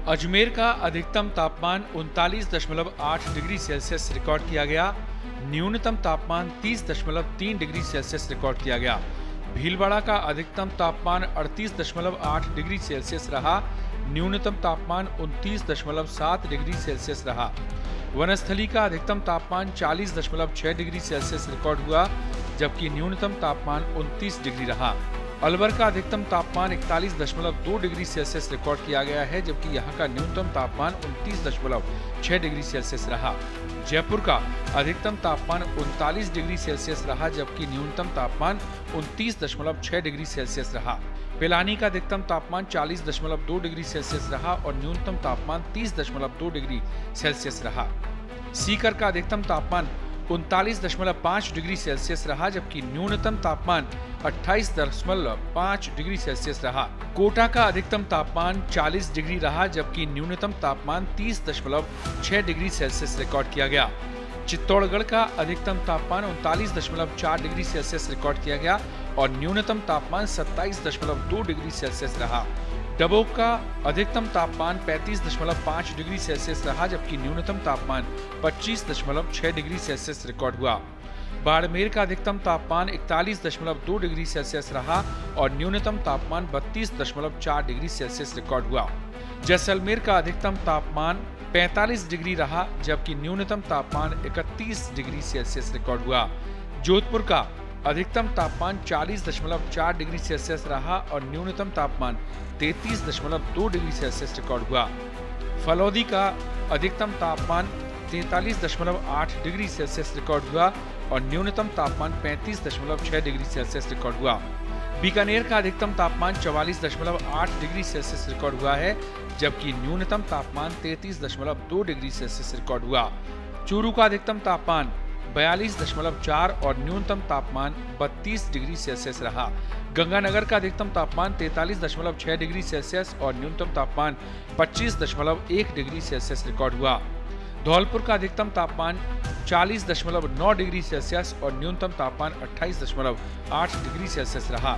अजमेर का अधिकतम तापमान 39.8 डिग्री सेल्सियस रिकॉर्ड किया गया। न्यूनतम तापमान 30.3 डिग्री सेल्सियस रिकॉर्ड किया गया। भीलवाड़ा का अधिकतम तापमान 38.8 डिग्री सेल्सियस रहा। न्यूनतम तापमान 29.7 डिग्री सेल्सियस रहा। वनस्थली का अधिकतम तापमान 40.6 डिग्री सेल्सियस रिकॉर्ड हुआ, जबकि न्यूनतम तापमान 29 डिग्री रहा। अलवर का अधिकतम तापमान 41.2 डिग्री सेल्सियस रिकॉर्ड किया गया है, जबकि यहाँ का न्यूनतम तापमान 29.6 डिग्री सेल्सियस रहा। जयपुर का अधिकतम तापमान 39 डिग्री सेल्सियस रहा, जबकि न्यूनतम तापमान 29.6 डिग्री सेल्सियस रहा। पिलानी का अधिकतम तापमान 40.2 डिग्री सेल्सियस रहा और न्यूनतम तापमान 30.2 डिग्री सेल्सियस रहा। सीकर का अधिकतम तापमान 39.5 डिग्री सेल्सियस रहा, जबकि न्यूनतम तापमान 28.5 डिग्री सेल्सियस रहा। कोटा का अधिकतम तापमान 40 डिग्री रहा, जबकि न्यूनतम तापमान 30.6 डिग्री सेल्सियस रिकॉर्ड किया गया। चित्तौड़गढ़ का अधिकतम तापमान 39.4 डिग्री सेल्सियस रिकॉर्ड किया गया और न्यूनतम तापमान 27.2 डिग्री सेल्सियस रहा। डबोक का अधिकतम तापमान 35.5 डिग्री सेल्सियस रहा, जबकि न्यूनतम तापमान 25.6 डिग्री सेल्सियस रिकॉर्ड हुआ। बाड़मेर का अधिकतम तापमान 41.2 डिग्री सेल्सियस रहा और न्यूनतम तापमान 32.4 डिग्री सेल्सियस रिकॉर्ड हुआ। जैसलमेर का अधिकतम तापमान 45 डिग्री रहा, जबकि न्यूनतम तापमान 31 डिग्री सेल्सियस रिकॉर्ड हुआ। जोधपुर का अधिकतम तापमान 40.4 डिग्री सेल्सियस रहा और न्यूनतम तापमान 33.2 डिग्री सेल्सियस रिकॉर्ड हुआ। फलौदी का अधिकतम तापमान 43.8 डिग्री सेल्सियस रिकॉर्ड हुआ और न्यूनतम तापमान 35.6 डिग्री सेल्सियस रिकॉर्ड हुआ। बीकानेर का अधिकतम तापमान 44.8 डिग्री सेल्सियस रिकॉर्ड हुआ है, जबकि न्यूनतम तापमान 33.2 डिग्री सेल्सियस रिकॉर्ड हुआ। चूरू का अधिकतम तापमान 42.4 और न्यूनतम तापमान 32 डिग्री सेल्सियस रहा। गंगानगर का अधिकतम तापमान 43.6 डिग्री सेल्सियस और न्यूनतम तापमान 25.1 डिग्री सेल्सियस रिकॉर्ड हुआ। धौलपुर का अधिकतम तापमान 40.9 डिग्री सेल्सियस और न्यूनतम तापमान 28.8 डिग्री सेल्सियस रहा।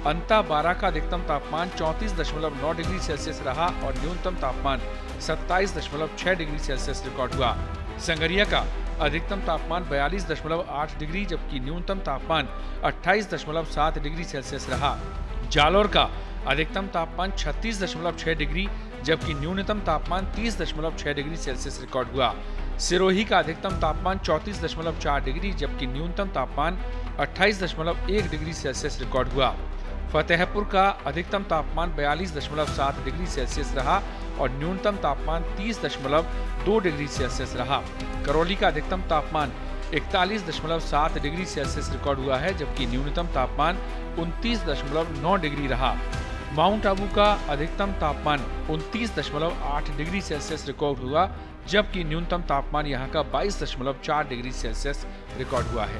अंताबारा का अधिकतम तापमान 34.9 डिग्री सेल्सियस रहा और न्यूनतम तापमान 27.6 डिग्री सेल्सियस रिकॉर्ड हुआ। संगरिया का अधिकतम तापमान 42.8 डिग्री जबकि न्यूनतम तापमान 28.7 डिग्री सेल्सियस रहा। जालौर का अधिकतम तापमान 36.6 डिग्री जबकि न्यूनतम तापमान 30.6 डिग्री सेल्सियस रिकॉर्ड हुआ। सिरोही का अधिकतम तापमान 34.4 डिग्री जबकि न्यूनतम तापमान 28.1 डिग्री सेल्सियस रिकॉर्ड हुआ। फतेहपुर का अधिकतम तापमान 42.7 डिग्री सेल्सियस रहा और न्यूनतम तापमान 30.2 डिग्री सेल्सियस रहा। करौली का अधिकतम तापमान 41.7 डिग्री सेल्सियस रिकॉर्ड हुआ है जबकि न्यूनतम तापमान 29.9 डिग्री रहा। माउंट आबू का अधिकतम तापमान 29.8 डिग्री सेल्सियस रिकॉर्ड हुआ जबकि न्यूनतम तापमान यहां का 22.4 डिग्री सेल्सियस रिकॉर्ड हुआ है।